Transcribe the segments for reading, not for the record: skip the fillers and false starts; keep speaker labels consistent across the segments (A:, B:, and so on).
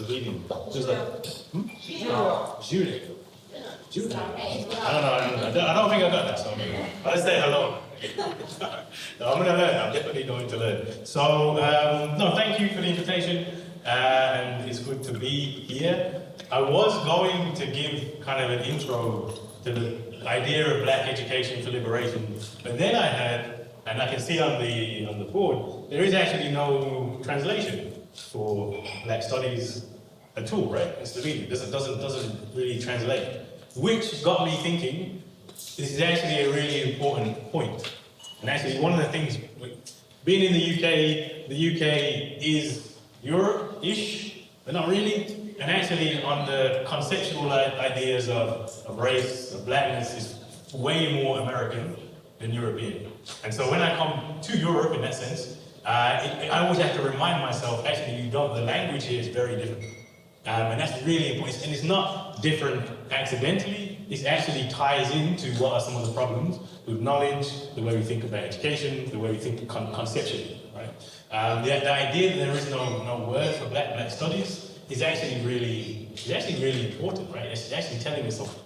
A: Slovenian. Just like, Julie. Julie. I don't think I got that, so let's say hello. No, I'm going to learn. I'm definitely going to learn. So, no, thank you for the invitation, and it's good to be here. I was going to give kind of an intro to the idea of black education for liberation, but then I had, and I can see on the board, there is actually no translation for black studies at all, right? In Slovenian, it doesn't really translate, which got me thinking. This is actually a really important point. And actually, one of the things, being in the UK is Europe-ish, but not really. And actually, on the conceptual ideas of race, of blackness, is way more American than European. And so when I come to Europe, in that sense, I always have to remind myself, actually, the language here is very different. And that's really important. And it's not different accidentally. It actually ties into what are some of the problems with knowledge, the way we think about education, the way we think conceptually, right? The idea that there is no word for black studies is actually really important, right? It's actually telling us something.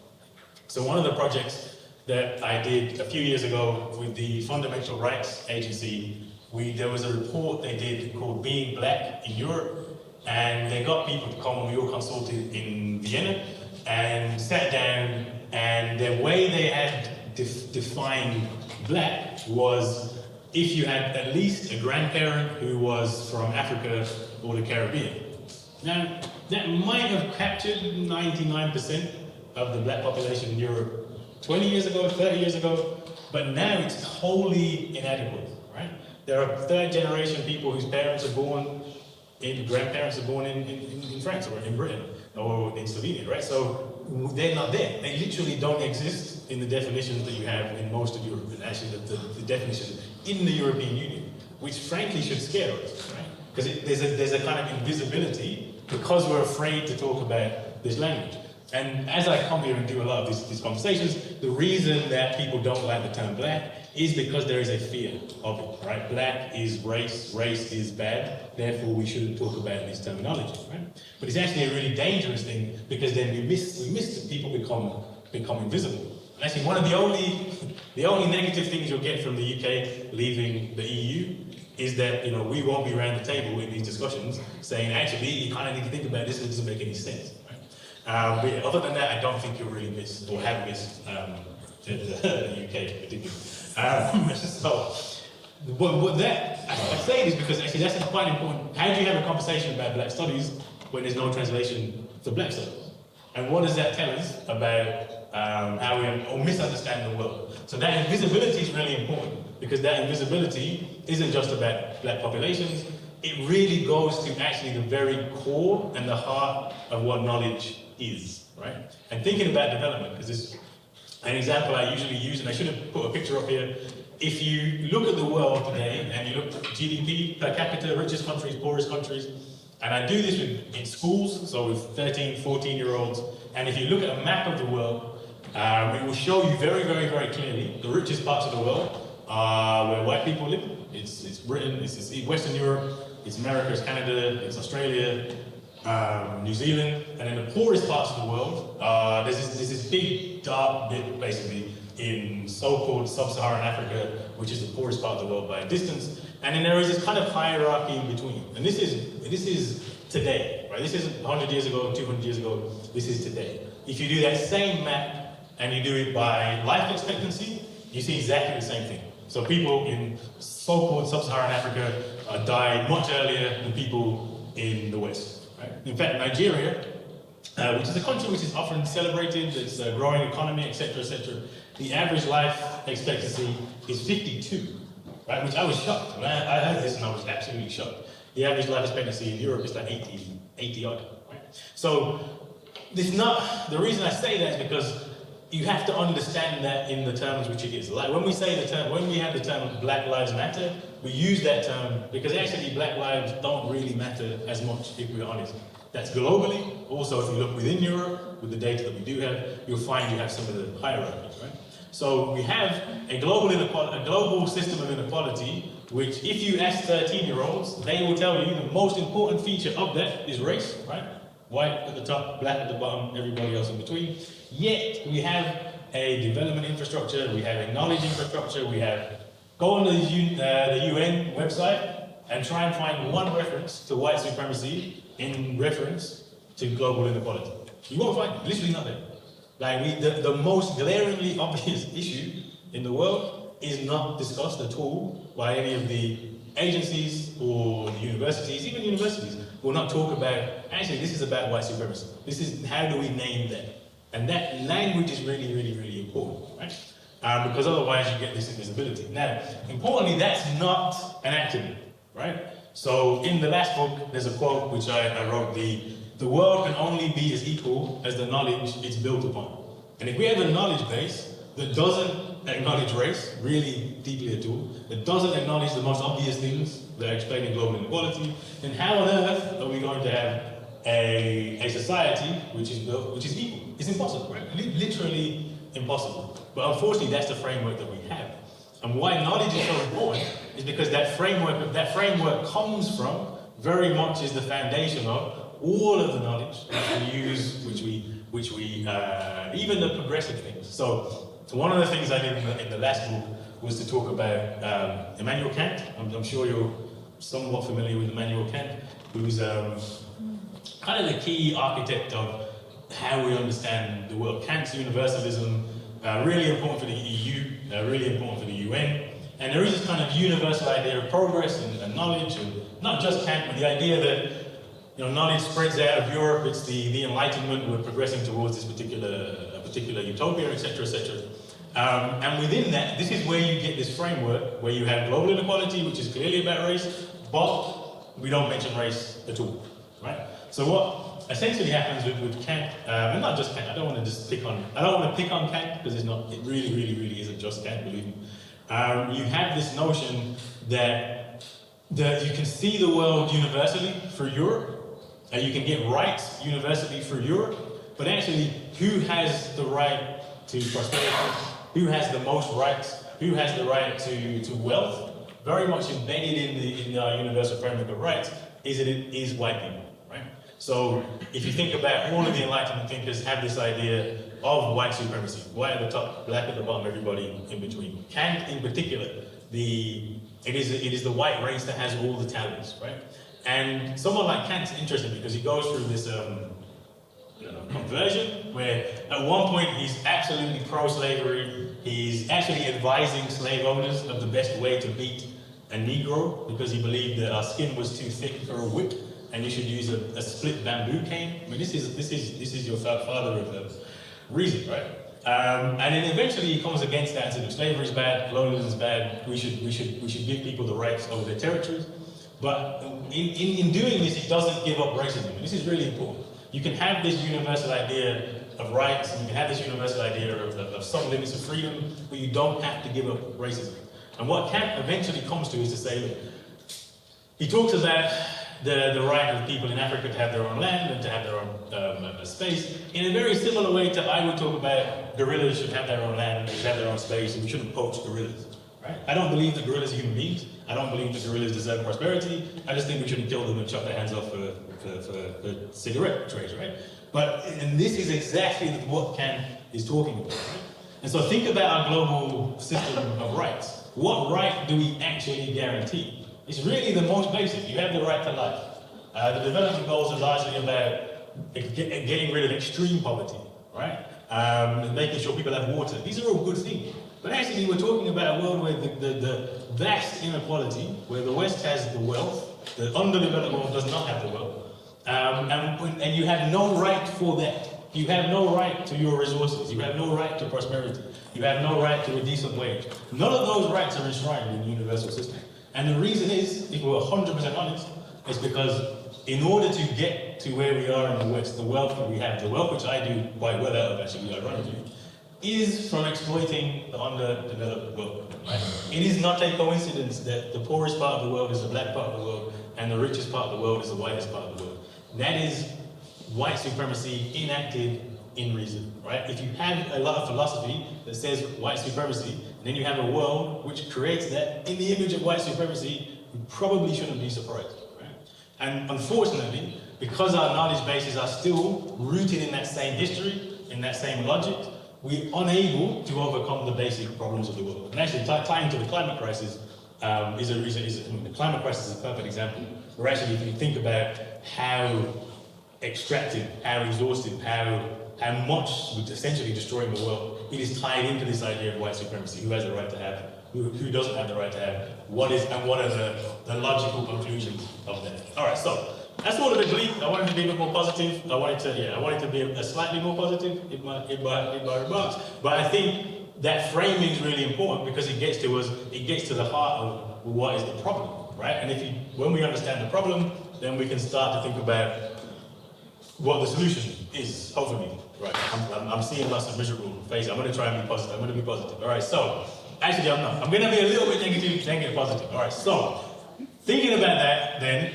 A: So one of the projects that I did a few years ago with the Fundamental Rights Agency, there was a report they did called Being Black in Europe, and they got people to come, and we all consulted in Vienna, and sat down, and the way they had defined black was if you had at least a grandparent who was from Africa or the Caribbean. Now, that might have captured 99% of the black population in Europe 20 years ago, 30 years ago, but now it's wholly inadequate, right? There are third generation people whose parents are born, grandparents are born in France or in Britain or in Slovenia, right? So they're not there. They literally don't exist in the definitions that you have in most of Europe, and actually the definitions in the European Union, which frankly should scare us, right? Because there's a kind of invisibility because we're afraid to talk about this language. And as I come here and do a lot of these conversations, the reason that people don't like the term black is because there is a fear of it, right? Black is race is bad, therefore we shouldn't talk about these terminologies, right? But it's actually a really dangerous thing because then we miss that people become invisible. And actually one of the only negative things you'll get from the UK leaving the EU is that, we won't be around the table in these discussions saying, actually, you kind of need to think about this, it doesn't make any sense. But other than that, I don't think you'll really miss, or have missed, the UK particularly. So, what that, I say this because actually that's quite important. How do you have a conversation about black studies when there's no translation for black studies? And what does that tell us about how we misunderstand the world? So that invisibility is really important because that invisibility isn't just about black populations. It really goes to actually the very core and the heart of what knowledge is, right? And thinking about development, because this is an example I usually use, and I should have put a picture up here. If you look at the world today, and you look at GDP per capita, richest countries, poorest countries, and I do this in schools, so with 13, 14-year-olds, and if you look at a map of the world, it will show you very, very, very clearly the richest parts of the world are where white people live. It's Britain, it's Western Europe, it's America, it's Canada, it's Australia, New Zealand, and in the poorest parts of the world, there's this big dark bit basically in so-called sub-Saharan Africa, which is the poorest part of the world by a distance, and then there is this kind of hierarchy in between. And this is today, right? This isn't 100 years ago, 200 years ago, this is today. If you do that same map and you do it by life expectancy, you see exactly the same thing. So people in so-called sub-Saharan Africa die much earlier than people in the West. Right? In fact, Nigeria, which is a country which is often celebrated, it's a growing economy, etc., etc., the average life expectancy is 52, right? Which I was shocked. When I heard this and I was absolutely shocked. The average life expectancy in Europe is like 80 odd, right? So, the reason I say that is because you have to understand that in the terms which it is. Like when we have the term Black Lives Matter, we use that term because actually black lives don't really matter as much if we're honest. That's globally. Also, if you look within Europe, with the data that we do have, you'll find you have some of the hierarchies, right? So we have a global system of inequality, which if you ask 13-year-olds, they will tell you the most important feature of that is race, right? white at the top, black at the bottom, everybody else in between. Yet we have a development infrastructure, we have a knowledge infrastructure, we have go on the UN website and try and find one reference to white supremacy in reference to global inequality. You won't find it, literally nothing. Like the most glaringly obvious issue in the world is not discussed at all by any of the agencies or the universities. Even universities will not talk about, actually this is about white supremacy. This is, how do we name that? And that language is really, really, really important, right? Because otherwise you get this invisibility. Now, importantly, that's not an accident, right? So in the last book, there's a quote which I wrote, the world can only be as equal as the knowledge it's built upon. And if we have a knowledge base that doesn't acknowledge race, really deeply at all, that doesn't acknowledge the most obvious things that are explaining global inequality, then how on earth are we going to have a society which is equal? It's impossible, right? Literally impossible. But unfortunately, that's the framework that we have. And why knowledge is so important is because that framework comes from, very much is the foundation of all of the knowledge that we use, which we even the progressive things. So one of the things I did in the last book was to talk about Immanuel Kant. I'm sure you're somewhat familiar with Immanuel Kant, who's kind of the key architect of how we understand the world. Kant's universalism, really important for the EU, really important for the UN. And there is this kind of universal idea of progress and knowledge, and not just Kant, but the idea that knowledge spreads out of Europe. It's the Enlightenment. We're progressing towards this particular utopia, etc., etc. And within that, this is where you get this framework where you have global inequality, which is clearly about race, but we don't mention race at all, right? So what essentially happens with Kant, and not just Kant. I don't want to pick on Kant because it really, really, really isn't just Kant. Believe me. You have this notion that you can see the world universally through Europe. You can get rights universally through Europe, but actually, who has the right to prosperity? Who has the most rights? Who has the right to wealth? Very much embedded in our universal framework of rights is white people, right? So if you think about all of the Enlightenment thinkers have this idea of white supremacy, white at the top, black at the bottom, everybody in between. Kant in particular, it is the white race that has all the talents, right? And someone like Kant's interesting because he goes through this conversion where at one point he's absolutely pro-slavery. He's actually advising slave owners of the best way to beat a Negro because he believed that our skin was too thick for a whip and you should use a split bamboo cane. I mean, this is your father of reason, right? And then eventually he comes against that and says, slavery is bad, colonialism is bad. We should give people the rights over their territories. But in doing this, he doesn't give up racism. And this is really important. You can have this universal idea of rights, and you can have this universal idea of some limits of freedom, but you don't have to give up racism. And what Kant eventually comes to is to say, look, he talks about the right of people in Africa to have their own land and to have their own space in a very similar way to I would talk about gorillas should have their own land, they should have their own space, and we shouldn't poach gorillas. Right? I don't believe that gorillas are human beings. I don't believe that gorillas deserve prosperity. I just think we shouldn't kill them and chop their hands off for cigarette trays, right? And this is exactly what Kant is talking about, right? And so think about our global system of rights. What right do we actually guarantee? It's really the most basic. You have the right to life. The development goals are largely about getting rid of extreme poverty, right? Making sure people have water. These are all good things. But actually, we're talking about a world where the vast inequality, where the West has the wealth, the underdeveloped world does not have the wealth, and you have no right for that. You have no right to your resources. You have no right to prosperity. You have no right to a decent wage. None of those rights are enshrined in the universal system. And the reason is, if we're 100% honest, is because in order to get to where we are in the West, the wealth that we have, the wealth which I do quite well out of, actually, ironically, is from exploiting the underdeveloped world. Right? It is not a coincidence that the poorest part of the world is the black part of the world, and the richest part of the world is the whitest part of the world. That is white supremacy enacted in reason, right? If you have a lot of philosophy that says white supremacy, and then you have a world which creates that in the image of white supremacy, you probably shouldn't be surprised, right? And unfortunately, because our knowledge bases are still rooted in that same history, in that same logic, we're unable to overcome the basic problems of the world. And actually, tying to the climate crisis is a reason. The climate crisis is a perfect example. Where actually, if you think about how extractive, how exhaustive, how much we're essentially destroying the world, it is tied into this idea of white supremacy. Who has the right to have? Who doesn't have the right to have? What are the logical conclusions of that? All right, so that's all a bit bleak. I wanted to be a bit more positive. I wanted to be a slightly more positive in my remarks. But I think that framing is really important because it gets to the heart of what is the problem, right? And when we understand the problem, then we can start to think about what the solution is, hopefully. Right. I'm seeing lots of miserable faces. I'm going to try and be positive. I'm going to be positive. All right, so actually I'm not. I'm going to be a little bit negative, positive. All right, so thinking about that then,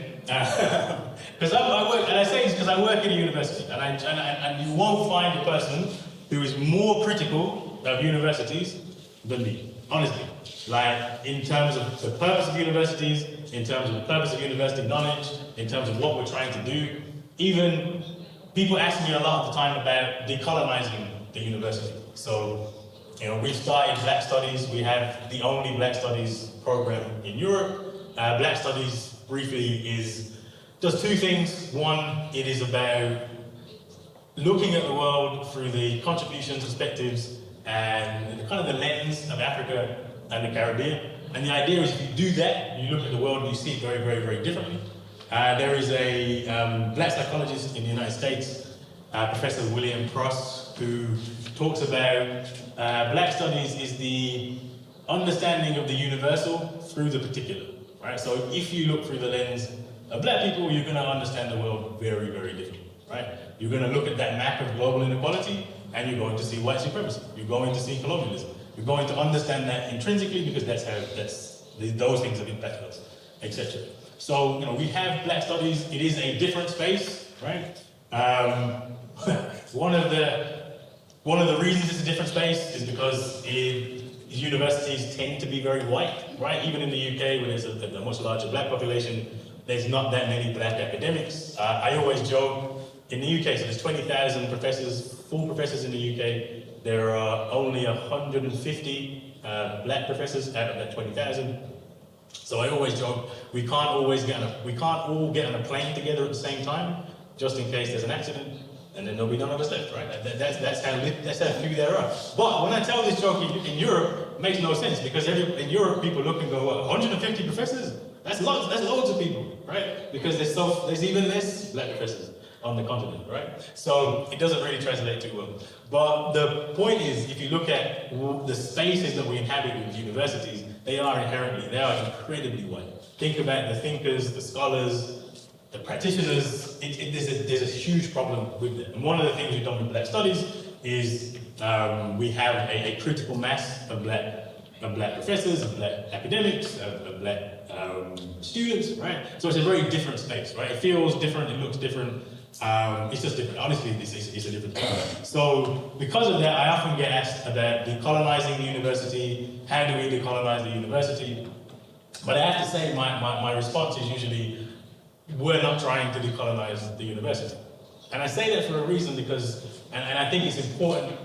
A: because I work, and I say this because I work in a university, and you won't find a person who is more critical of universities than me, honestly. Like, in terms of the purpose of universities, in terms of the purpose of university knowledge, in terms of what we're trying to do, even people ask me a lot of the time about decolonizing the university. So, we've started Black Studies. We have the only Black Studies program in Europe. Black Studies, briefly, does two things. One, it is about looking at the world through the contributions, perspectives, and kind of the lens of Africa and the Caribbean. And the idea is, if you do that, you look at the world and you see it very, very, very differently. There is a Black psychologist in the United States, Professor William Cross, who talks about Black studies is the understanding of the universal through the particular, right? So if you look through the lens of Black people, you're going to understand the world very, very differently, right? You're going to look at that map of global inequality, and you're going to see white supremacy. You're going to see colonialism. You're going to understand that intrinsically because those things have impacted us, etc. So, we have Black Studies. It is a different space, right? One of the reasons it's a different space is because universities tend to be very white, right? Even in the UK, where there's a much larger Black population, there's not that many Black academics. I always joke, in the UK, so there's 20,000 full professors in the UK. There are only 150 Black professors out of that 20,000. So I always joke, we can't all get on a plane together at the same time, just in case there's an accident, and then there'll be none of us left, right? That's how few there are. But when I tell this joke in Europe, it makes no sense, because in Europe people look and go, what, 150 professors? That's loads of people, right? Because there's even less Black professors on the continent, right? So it doesn't really translate too well. But the point is, if you look at the spaces that we inhabit with universities, they are incredibly white. Think about the thinkers, the scholars, the practitioners. There's a huge problem with them. And one of the things we've done with Black Studies is we have a critical mass of black professors, of Black academics, of Black students, right? So it's a very different space, right? It feels different, it looks different. It's just different. Honestly, it's a different thing. So because of that, I often get asked about decolonizing the university. How do we decolonize the university? But I have to say, my response is usually, we're not trying to decolonize the university. And I say that for a reason, because, and I think it's important,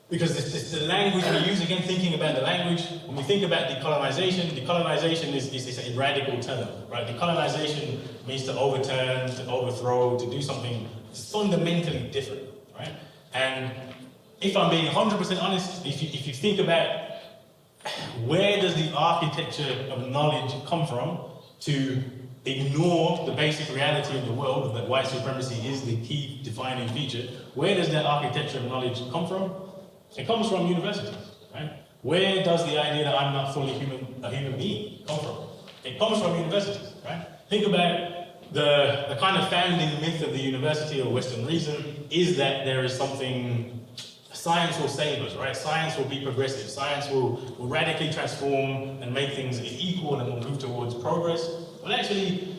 A: because it's the language we use. Again, thinking about the language, when we think about decolonization is a radical term, right? Decolonization means to overturn, to overthrow, to do something fundamentally different, right? And if I'm being 100% honest, if you think about where does the architecture of knowledge come from to ignore the basic reality of the world, that white supremacy is the key defining feature, where does that architecture of knowledge come from? It comes from universities, right? Where does the idea that I'm not fully a human being come from? It comes from universities, right? Think about the kind of founding myth of the university or Western reason is that there is something, science will save us, right? Science will be progressive. Science will radically transform and make things equal, and we'll move towards progress. Well, actually,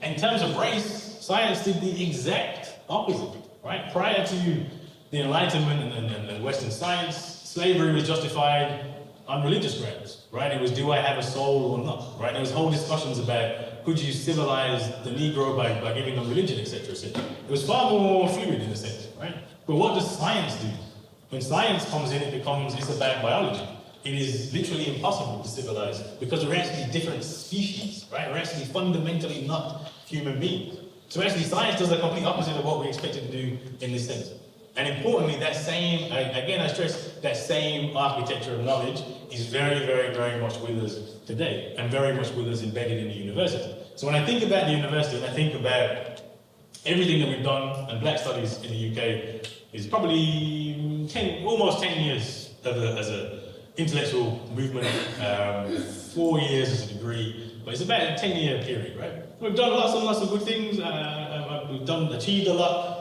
A: in terms of race, science did the exact opposite, right? Prior to the Enlightenment and Western science, slavery was justified on religious grounds, right? It was, do I have a soul or not, right? There was whole discussions about could you civilize the Negro by giving them religion, etc., etc. It was far more fluid in a sense, right? But what does science do? When science comes in, it's about biology. It is literally impossible to civilize because we're actually different species, right? We're actually fundamentally not human beings. So actually science does the complete opposite of what we expected to do in this sense. And importantly, that same, again I stress, that same architecture of knowledge is very, very, very much with us today and very much with us embedded in the university. So when I think about the university and I think about everything that we've done, and Black Studies in the UK is probably almost 10 years as an intellectual movement, 4 years as a degree, but it's about a 10-year period, right? We've done lots and lots of good things, we've achieved a lot,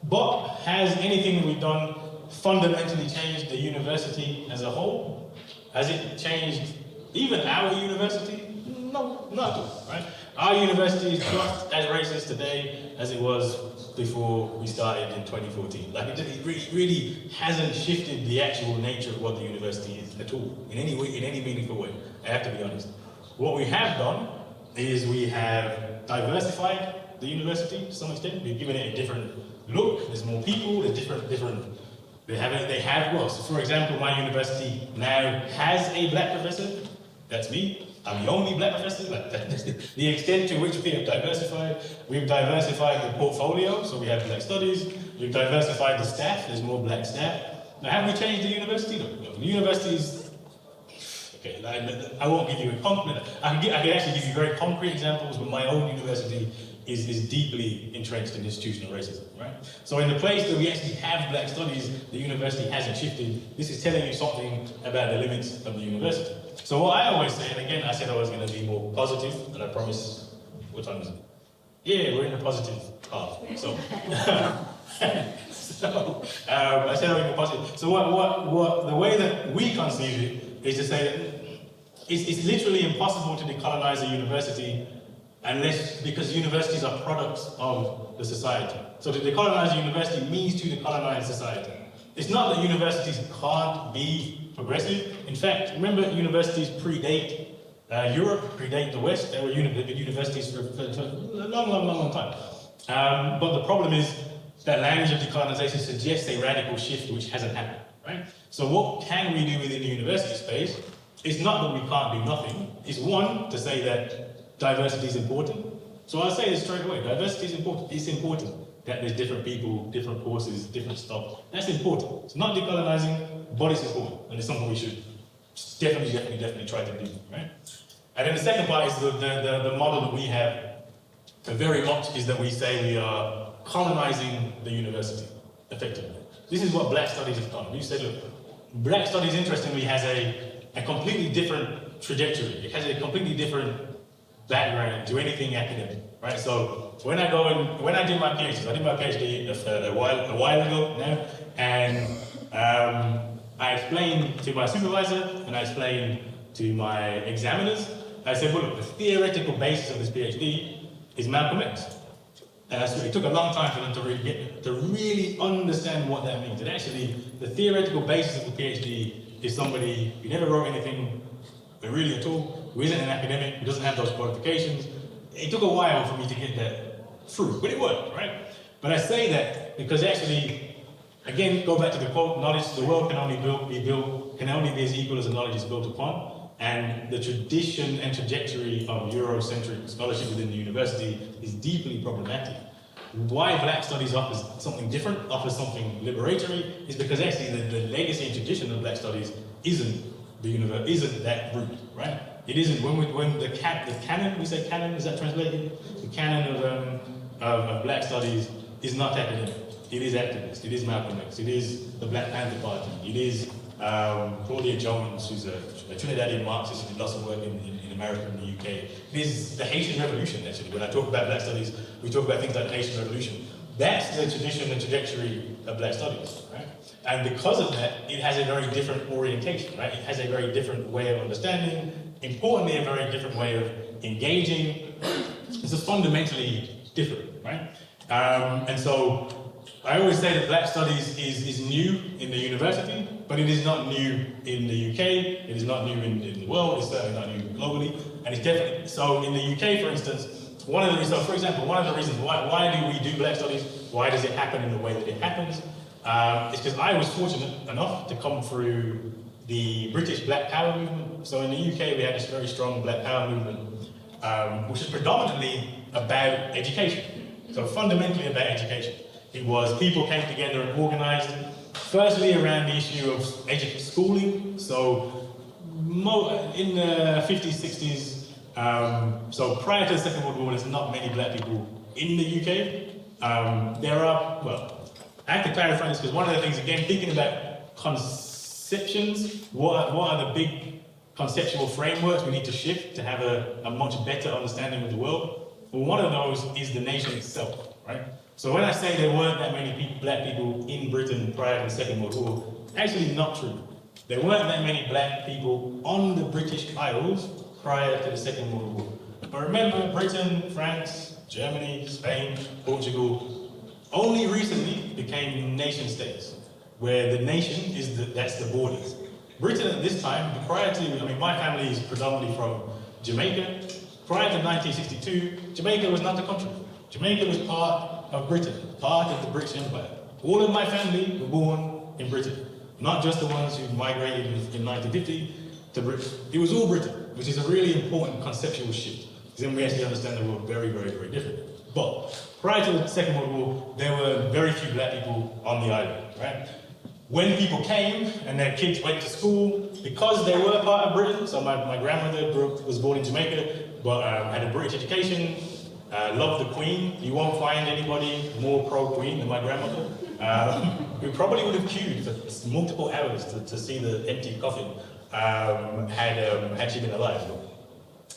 A: but has anything that we've done fundamentally changed the university as a whole? Has it changed even our university? No, not at all, right? Our university is just as racist today as it was before we started in 2014. Like it really hasn't shifted the actual nature of what the university is at all, in any way, in any meaningful way. I have to be honest. What we have done is we have diversified the university to some extent. We've given it a different look. There's more people. There's different. They have well. So for example, my university now has a black professor. That's me. I'm the only black professor. The extent to which we have diversified. We've diversified the portfolio, so we have black studies. We've diversified the staff. There's more black staff. Now, have we changed the university? No. The university is okay. I won't give you a concrete. I can actually give you very concrete examples, but my own university is deeply entrenched in institutional racism, right? So in the place that we actually have black studies, the university hasn't shifted. This is telling you something about the limits of the university. So what I always say, and again, I said I was going to be more positive, and I promise, what time is it? Yeah, we're in a positive half. So, I said I was more positive. So what the way that we conceive it is to say that it's literally impossible to decolonize a university because universities are products of the society. So to decolonize a university means to decolonize society. It's not that universities can't be progressive. In fact, remember universities predate Europe, predate the West. They were universities for a long time. But the problem is that language of decolonization suggests a radical shift which hasn't happened, right? So what can we do within the university space? It's not that we can't do nothing. It's one, to say that diversity is important. So I'll say this straight away, diversity is important. It's important that there's different people, different courses, different stuff. That's important. It's not decolonizing, but it's important. And it's something we should definitely try to do, right? And then the second part is the model that we have very much is that we say we are colonizing the university, effectively. This is what Black Studies has done. We said, look, Black Studies, interestingly, has a completely different trajectory. It has a completely different background to anything academic, right? So when I did my PhD, I did my PhD a while ago now, and I explained to my supervisor and I explained to my examiners. I said, well, look, the theoretical basis of this PhD is Malcolm X. And it took a long time for them to really understand what that means. And actually, the theoretical basis of the PhD is somebody who never wrote anything really at all, who isn't an academic, who doesn't have those qualifications. It took a while for me to get that through, but it worked, right? But I say that because actually, again, go back to the quote, knowledge, the world can only be as equal as the knowledge is built upon. And the tradition and trajectory of Eurocentric scholarship within the university is deeply problematic. Why Black Studies offers something different, offers something liberatory, is because actually the legacy and tradition of Black Studies isn't that root, right? It isn't, when the canon, we say canon, is that translated? The canon of Black Studies is not academic. It is activist, it is Malcolm X, it is the Black Panther Party, it is Claudia Jones, who's a Trinidadian Marxist who did lots of work in America and the UK. It is the Haitian Revolution, actually. When I talk about Black Studies, we talk about things like the Haitian Revolution. That's the tradition and trajectory of Black Studies, right? And because of that, it has a very different orientation, right? It has a very different way of understanding, importantly, a very different way of engaging. It's just fundamentally different, right? And so I always say that Black Studies is new in the university, but it is not new in the UK, it is not new in the world, it's certainly not new globally, and it's definitely, so in the UK, for instance, one of the reasons why do we do Black Studies, why does it happen in the way that it happens, is because I was fortunate enough to come through the British Black Power movement. So in the UK, we had this very strong Black Power movement, which is predominantly about education. So fundamentally about education. It was people came together and organized, firstly around the issue of schooling. So in the 50s, 60s, so prior to the Second World War, there's not many Black people in the UK. There are, well, I have to clarify this because one of the things, again, thinking about conceptions, what are the big conceptual frameworks we need to shift to have a much better understanding of the world? Well, one of those is the nation itself, right? So when I say there weren't that many Black people in Britain prior to the Second World War, actually not true. There weren't that many Black people on the British Isles prior to the Second World War. But remember, Britain, France, Germany, Spain, Portugal, only recently became nation states, where the nation is that's the borders. Britain at this time, prior to, I mean, my family is predominantly from Jamaica. Prior to 1962, Jamaica was not the country. Jamaica was part of Britain, part of the British Empire. All of my family were born in Britain, not just the ones who migrated in 1950 to Britain. It was all Britain, which is a really important conceptual shift, because then we actually understand the world very, very, very differently. But prior to the Second World War, there were very few Black people on the island, right? When people came and their kids went to school, because they were part of Britain, so my grandmother was born in Jamaica, but had a British education, loved the Queen. You won't find anybody more pro-Queen than my grandmother, who probably would have queued for multiple hours to see the empty coffin had she been alive.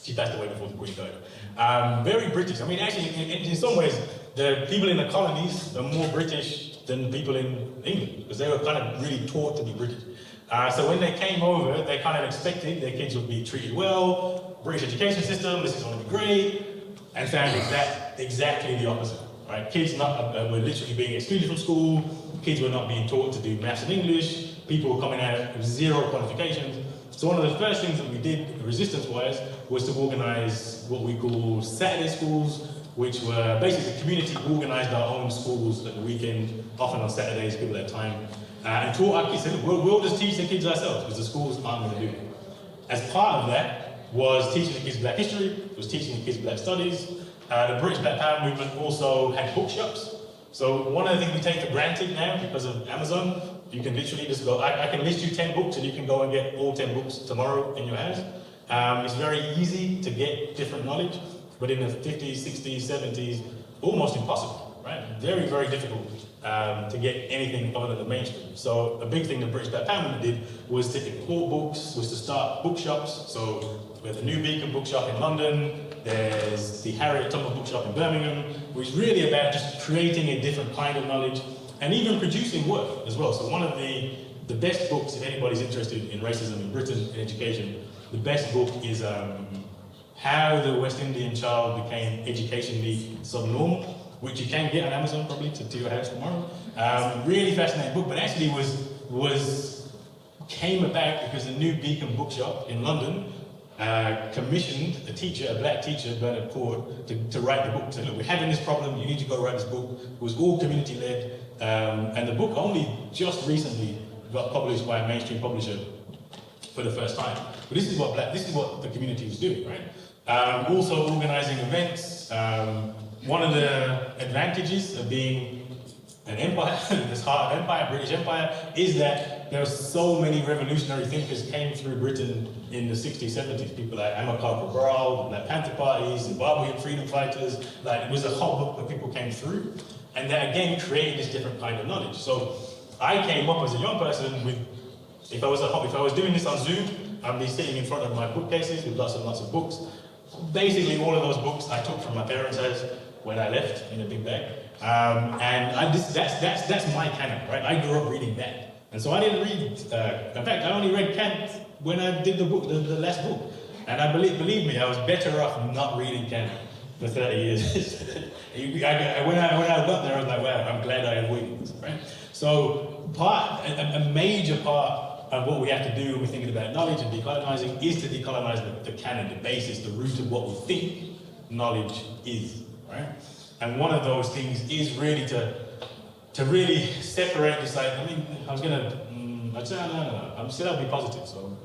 A: She passed away before the Queen died. Very British. I mean, actually, in some ways, the people in the colonies are more British than people in England, because they were kind of really taught to be British. So when they came over, they kind of expected their kids would be treated well, British education system, this is going to be great, and found exactly the opposite. Right? Kids were literally being excluded from school, kids were not being taught to do maths and English, people were coming out with zero qualifications. So one of the first things that we did, resistance-wise, was to organise what we call Saturday schools, which were basically the community organised our own schools at the weekend, often on Saturdays, people had time, and taught our kids, said, we'll just teach the kids ourselves, because the schools aren't going to do it. As part of that was teaching the kids Black history, was teaching the kids Black studies. The British Black Power movement also had bookshops. So one of the things we take for granted now, because of Amazon, you can literally just go, I can list you 10 books and you can go and get all 10 books tomorrow in your house. It's very easy to get different knowledge, but in the 50s, 60s, 70s, almost impossible, right? Very, very difficult to get anything other than the mainstream. So a big thing the British Black Power movement did was to import books, was to start bookshops. So we have the New Beacon bookshop in London, there's the Harriet Tubman bookshop in Birmingham, which is really about just creating a different kind of knowledge and even producing work as well. So one of the best books, if anybody's interested in racism in Britain in education, the best book is How the West Indian Child Became Educationally Subnormal, which you can get on Amazon probably to your house tomorrow. Really fascinating book, but actually came about because the New Beacon bookshop in London commissioned a teacher, a Black teacher, Bernard Cord, to write the book. Said, look, we're having this problem, you need to go write this book. It was all community-led, and the book only just recently got published by a mainstream publisher for the first time. But this is what the community was doing, right? Also organising events. One of the advantages of being an empire, this hard empire, British Empire, is that there were so many revolutionary thinkers came through Britain in the 60s, 70s. People like Amilcar Cabral, the Black Panther parties, Zimbabwean freedom fighters. Like, it was a whole book that people came through, and that again created this different kind of knowledge. So I came up as a young person with, if I was doing this on Zoom, I'd be sitting in front of my bookcases with lots and lots of books. Basically, all of those books I took from my parents' house when I left in a big bag. That's my canon, right? I grew up reading that. And so I didn't read, in fact, I only read Kant when I did the book, the last book. And I believe me, I was better off not reading Kant for 30 years. when I got there, I was like, wow, I'm glad I avoided this, right? So a major part of what we have to do when we're thinking about knowledge and decolonizing is to decolonize the canon, the basis, the root of what we think knowledge is, right? And one of those things is really to really separate this, like, I mean, I was gonna, I'd say, no, I'm still I'll be positive, so,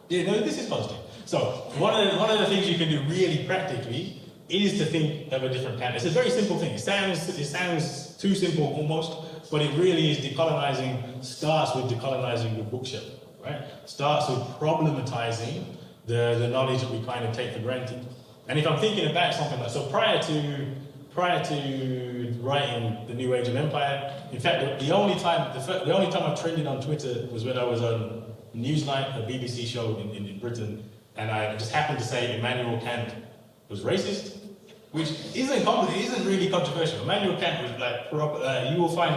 A: yeah, no, this is positive. So, one of the things you can do really practically is to think of a different canon. It's a very simple thing. It sounds too simple almost, but it really is decolonizing, starts with decolonizing the bookshelf, right? Starts with problematizing the knowledge that we kind of take for granted. And if I'm thinking about something like, so prior to writing The New Age of Empire, in fact, the only time I trended on Twitter was when I was on Newsnight, a BBC show in Britain, and I just happened to say Immanuel Kant was racist, which isn't really controversial. Immanuel Kant was like, you will find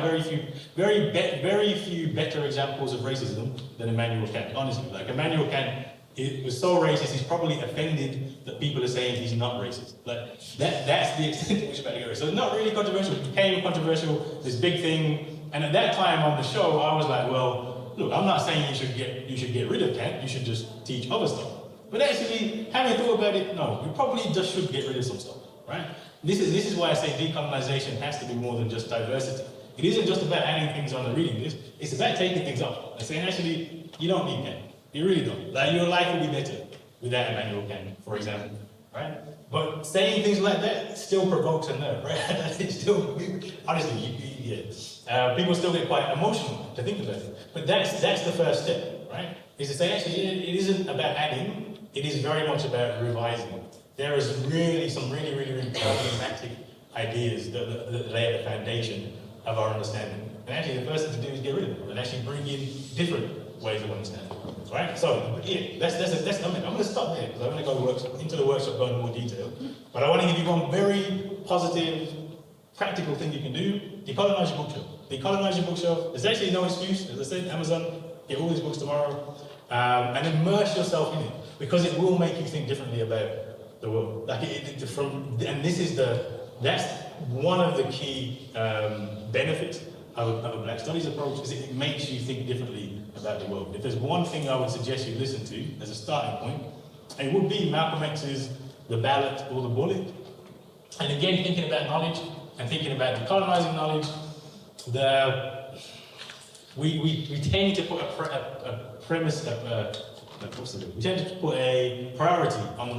A: very few better examples of racism than Immanuel Kant, honestly. Like, Immanuel Kant, it was so racist, he's probably offended that people are saying he's not racist. Like, that's the extent to which about to go. So it's not really controversial. It became controversial, this big thing. And at that time on the show, I was like, well, look, I'm not saying you should get rid of Kant, you should just teach other stuff. But actually, having thought about it, no, we probably just should get rid of some stuff, right? This is why I say decolonization has to be more than just diversity. It isn't just about adding things on the reading list, it's about taking things off. And saying, actually, you don't need Kant. You really don't. Like, your life will be better without Immanuel Kant, for example, right? But saying things like that still provokes a nerve, right? It's still, honestly, people still get quite emotional to think about it. But that's the first step, right? Is to say, actually, it isn't about adding, it is very much about revising. There is really some really problematic ideas that lay at the foundation of our understanding. And actually, the first thing to do is get rid of them and actually bring in different ways of understanding. Right? So, yeah, that's I'm going to stop there because I'm going to go into the workshop, go into more detail. But I want to give you one very positive, practical thing you can do. Decolonize your bookshelf. Decolonize your bookshelf. There's actually no excuse. As I said, Amazon, get all these books tomorrow. And immerse yourself in it because it will make you think differently about the world. Like that's one of the key benefits of a Black Studies approach is it makes you think differently about the world. If there's one thing I would suggest you listen to as a starting point, it would be Malcolm X's The Ballot or the Bullet. And again, thinking about knowledge and thinking about decolonizing knowledge, we tend to put we tend to put a priority on the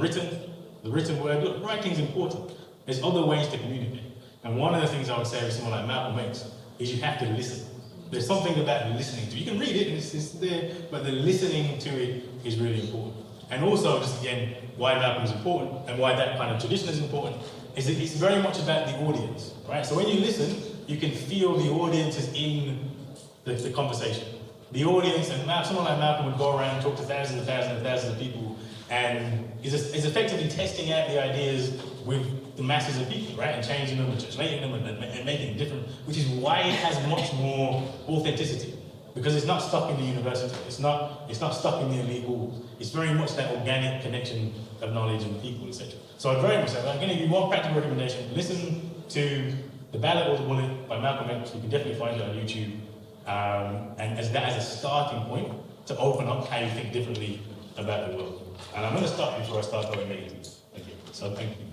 A: written word. Look, writing's important. There's other ways to communicate. And one of the things I would say with someone like Malcolm X is you have to listen. There's something about listening to it. You can read it and it's there, but the listening to it is really important. And also, just again, why Malcolm is important and why that kind of tradition is important is that it's very much about the audience, right? So when you listen, you can feel the audience is in the conversation. The audience, and someone like Malcolm would go around and talk to thousands and thousands and thousands of people and is effectively testing out the ideas with the masses of people, right? And changing them and translating them and making it different, which is why it has much more authenticity. Because it's not stuck in the university, it's not stuck in the elite walls. It's very much that organic connection of knowledge and people, etc. So I'd very much say, I'm going to give you one practical recommendation. Listen to The Ballot or the Bullet by Malcolm X. You can definitely find it on YouTube. And as a starting point to open up how you think differently about the world. And I'm going to stop before I start going negative. Thank you. So thank you.